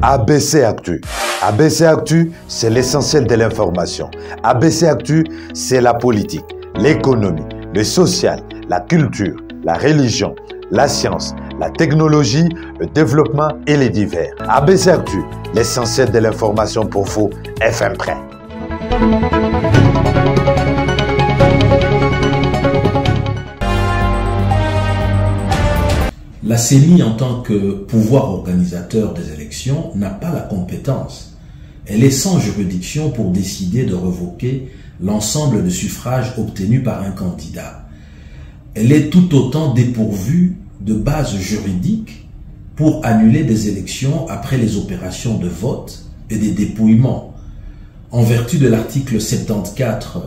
ABC Actu. ABC Actu, c'est l'essentiel de l'information. ABC Actu, c'est la politique, l'économie, le social, la culture, la religion, la science, la technologie, le développement et les divers. ABC Actu, l'essentiel de l'information pour vous, FM Prêt. La CENI, en tant que pouvoir organisateur des élections, n'a pas la compétence. Elle est sans juridiction pour décider de revoquer l'ensemble de suffrages obtenus par un candidat. Elle est tout autant dépourvue de base juridique pour annuler des élections après les opérations de vote et des dépouillements. En vertu de l'article 74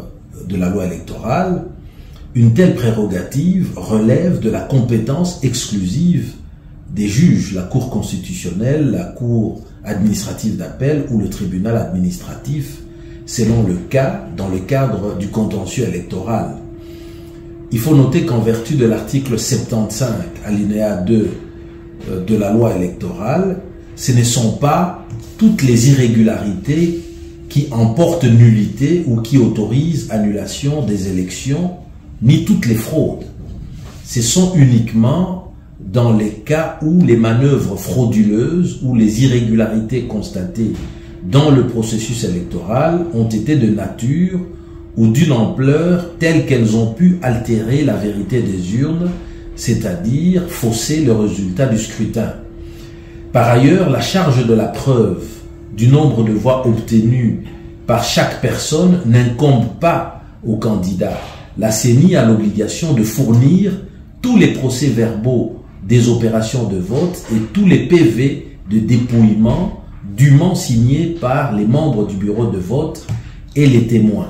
de la loi électorale, une telle prérogative relève de la compétence exclusive des juges, la Cour constitutionnelle, la Cour administrative d'appel ou le tribunal administratif, selon le cas, dans le cadre du contentieux électoral. Il faut noter qu'en vertu de l'article 75, alinéa 2 de la loi électorale, ce ne sont pas toutes les irrégularités qui emportent nullité ou qui autorisent annulation des élections, ni toutes les fraudes. Ce sont uniquement dans les cas où les manœuvres frauduleuses ou les irrégularités constatées dans le processus électoral ont été de nature ou d'une ampleur telle qu'elles ont pu altérer la vérité des urnes, c'est-à-dire fausser le résultat du scrutin. Par ailleurs, la charge de la preuve du nombre de voix obtenues par chaque personne n'incombe pas au candidat. La CENI a l'obligation de fournir tous les procès-verbaux des opérations de vote et tous les PV de dépouillement dûment signés par les membres du bureau de vote et les témoins.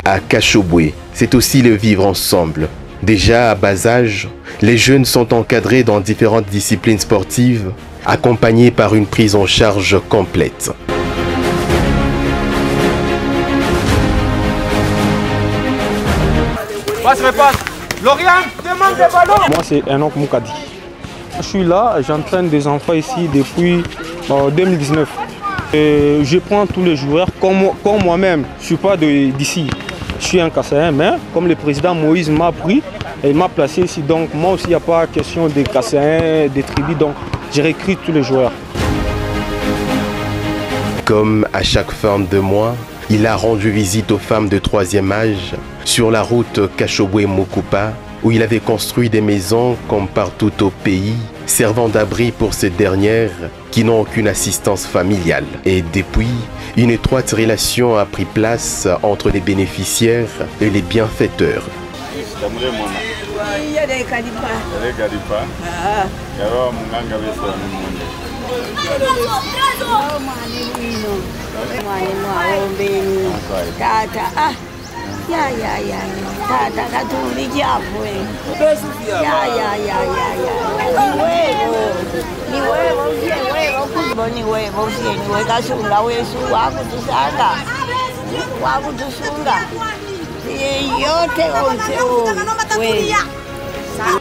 À Kashobwe, c'est aussi le vivre ensemble. Déjà à bas âge, les jeunes sont encadrés dans différentes disciplines sportives, accompagnés par une prise en charge complète. Lorian, demande le ballon. Moi, c'est Enoch Moukadi. Je suis là, j'entraîne des enfants ici depuis 2019. Et je prends tous les joueurs comme moi-même. Je ne suis pas d'ici. Je suis un Kassaïen, mais comme le président Moïse m'a pris, et il m'a placé ici. Donc moi aussi, il n'y a pas question des Kassaïens, des tribus. Donc j'ai recruté tous les joueurs. Comme à chaque fin de mois, il a rendu visite aux femmes de 3e âge sur la route Kashobwe-Mokupa, où il avait construit des maisons comme partout au pays, servant d'abri pour ces dernières qui n'ont aucune assistance familiale. Et depuis, une étroite relation a pris place entre les bénéficiaires et les bienfaiteurs.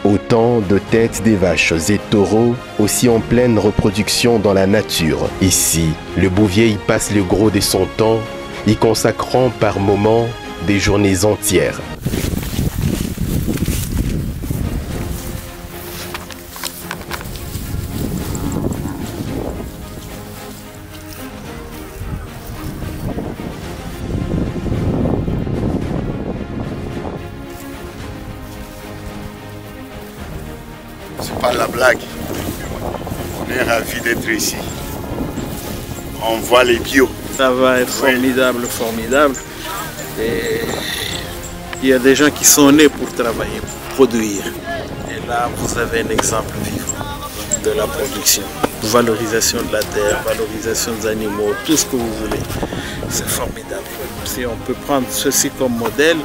Autant de têtes des vaches et taureaux, aussi en pleine reproduction dans la nature. Ici, le bouvier y passe le gros de son temps, y consacrant par moments des journées entières. c'est pas la blague. On est ravis d'être ici. On voit les bio. Ça va être formidable, formidable. Et il y a des gens qui sont nés pour travailler, pour produire. Et là, vous avez un exemple vivant de la production. Valorisation de la terre, valorisation des animaux, tout ce que vous voulez. C'est formidable. Si on peut prendre ceci comme modèle,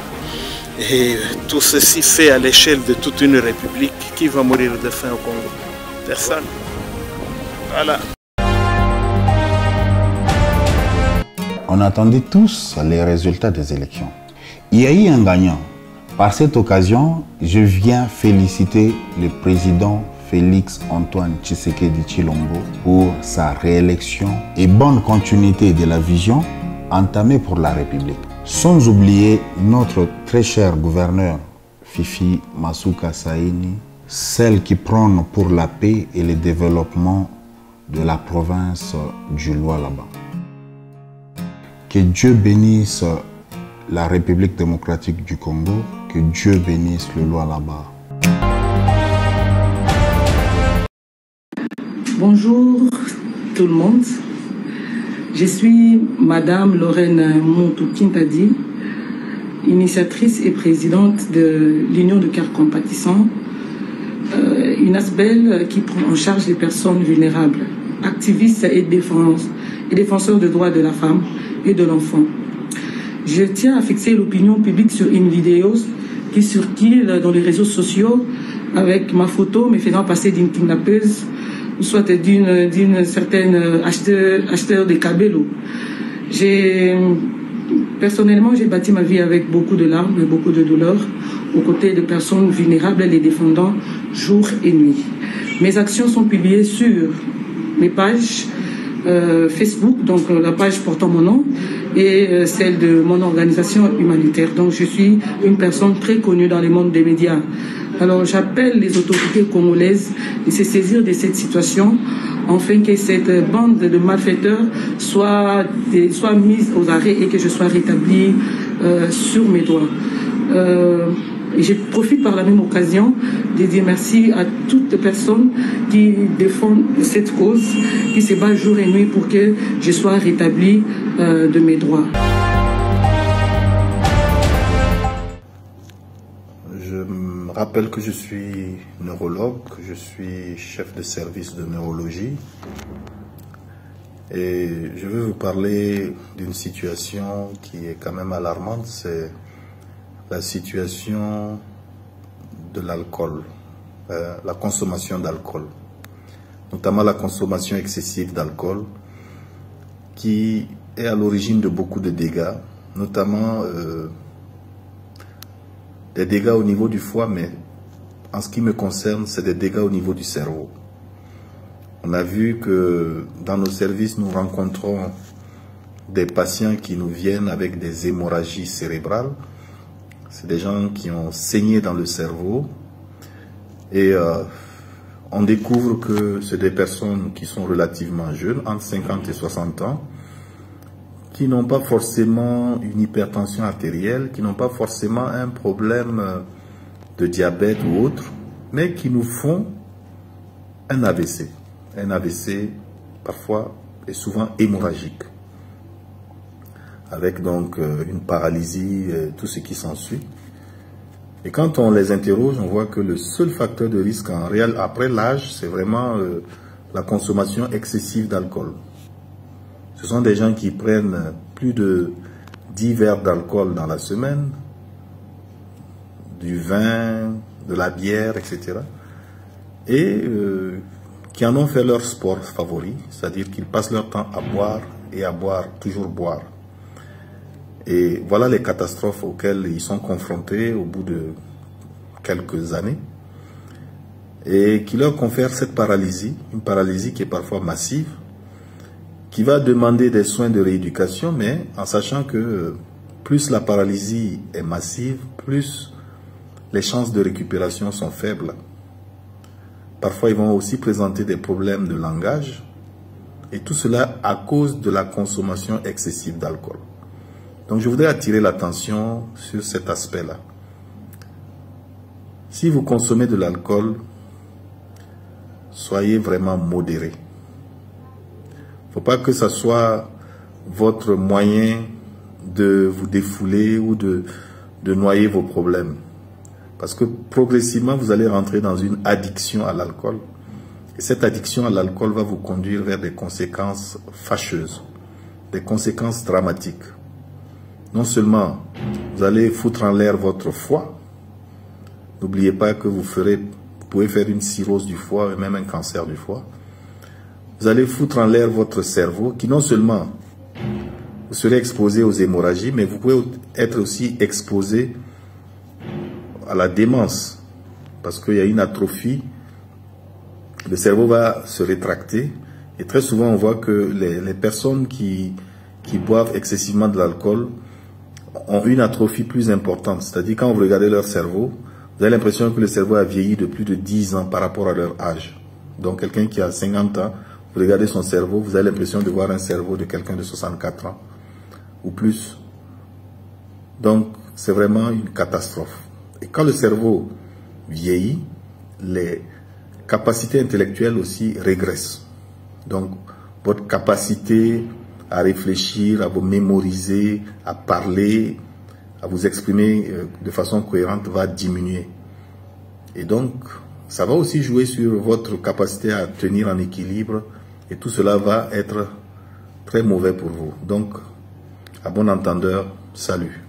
et tout ceci fait à l'échelle de toute une république, qui va mourir de faim au Congo? Personne. Voilà. On attendait tous les résultats des élections. Il y a eu un gagnant. Par cette occasion, je viens féliciter le président Félix Antoine Tshisekedi Tshilombo pour sa réélection et bonne continuité de la vision entamée pour la République. Sans oublier notre très cher gouverneur Fifi Masuka Saini, celle qui prône pour la paix et le développement de la province du Lualaba. Que Dieu bénisse la République démocratique du Congo, que Dieu bénisse le Lualaba. Bonjour tout le monde. Je suis Madame Lorraine Montou-Kintadi, initiatrice et présidente de l'Union de cœurs compatissants, une ASBEL qui prend en charge les personnes vulnérables, activiste et défenseur des droits de la femme et de l'enfant. Je tiens à fixer l'opinion publique sur une vidéo qui circule dans les réseaux sociaux avec ma photo me faisant passer d'une kidnappeuse ou soit d'une certaine acheteur de cabello. Personnellement, j'ai bâti ma vie avec beaucoup de larmes et beaucoup de douleurs aux côtés de personnes vulnérables et les défendant jour et nuit. Mes actions sont publiées sur mes pages Facebook, donc la page portant mon nom, et celle de mon organisation humanitaire. Donc je suis une personne très connue dans le monde des médias. Alors j'appelle les autorités congolaises de se saisir de cette situation afin que cette bande de malfaiteurs soit mise aux arrêts et que je sois rétablie sur mes droits. Et je profite par la même occasion de dire merci à toutes les personnes qui défendent cette cause, qui se battent jour et nuit pour que je sois rétablie de mes droits. Je me rappelle que je suis neurologue, que je suis chef de service de neurologie. Et je vais vous parler d'une situation qui est quand même alarmante, c'est la situation de l'alcool, la consommation d'alcool, notamment la consommation excessive d'alcool, qui est à l'origine de beaucoup de dégâts, notamment des dégâts au niveau du foie, mais en ce qui me concerne, c'est des dégâts au niveau du cerveau. On a vu que dans nos services, nous rencontrons des patients qui nous viennent avec des hémorragies cérébrales. C'est des gens qui ont saigné dans le cerveau et on découvre que c'est des personnes qui sont relativement jeunes, entre 50 et 60 ans, qui n'ont pas forcément une hypertension artérielle, qui n'ont pas forcément un problème de diabète ou autre, mais qui nous font un AVC. Un AVC parfois et souvent hémorragique, avec donc une paralysie, tout ce qui s'ensuit. Et quand on les interroge, on voit que le seul facteur de risque en réel, après l'âge, c'est vraiment la consommation excessive d'alcool. Ce sont des gens qui prennent plus de 10 verres d'alcool dans la semaine, du vin, de la bière, etc. Et qui en ont fait leur sport favori, c'est-à-dire qu'ils passent leur temps à boire et à boire, toujours boire. Et voilà les catastrophes auxquelles ils sont confrontés au bout de quelques années et qui leur confèrent cette paralysie, une paralysie qui est parfois massive, qui va demander des soins de rééducation, mais en sachant que plus la paralysie est massive, plus les chances de récupération sont faibles. Parfois, ils vont aussi présenter des problèmes de langage, et tout cela à cause de la consommation excessive d'alcool. Donc, je voudrais attirer l'attention sur cet aspect-là. Si vous consommez de l'alcool, soyez vraiment modérés. Il ne faut pas que ce soit votre moyen de vous défouler ou de noyer vos problèmes. Parce que progressivement, vous allez rentrer dans une addiction à l'alcool. Et cette addiction à l'alcool va vous conduire vers des conséquences fâcheuses, des conséquences dramatiques. Non seulement vous allez foutre en l'air votre foie, n'oubliez pas que vous pouvez faire une cirrhose du foie et même un cancer du foie. Vous allez foutre en l'air votre cerveau qui non seulement vous serez exposé aux hémorragies, mais vous pouvez être aussi exposé à la démence parce qu'il y a une atrophie. Le cerveau va se rétracter et très souvent on voit que les personnes qui boivent excessivement de l'alcool ont une atrophie plus importante. C'est-à-dire quand vous regardez leur cerveau, vous avez l'impression que le cerveau a vieilli de plus de 10 ans par rapport à leur âge. Donc quelqu'un qui a 50 ans, vous regardez son cerveau, vous avez l'impression de voir un cerveau de quelqu'un de 64 ans ou plus. Donc c'est vraiment une catastrophe. Et quand le cerveau vieillit, les capacités intellectuelles aussi régressent. Donc votre capacité à réfléchir, à vous mémoriser, à parler, à vous exprimer de façon cohérente va diminuer. Et donc, ça va aussi jouer sur votre capacité à tenir en équilibre et tout cela va être très mauvais pour vous. Donc, à bon entendeur, salut.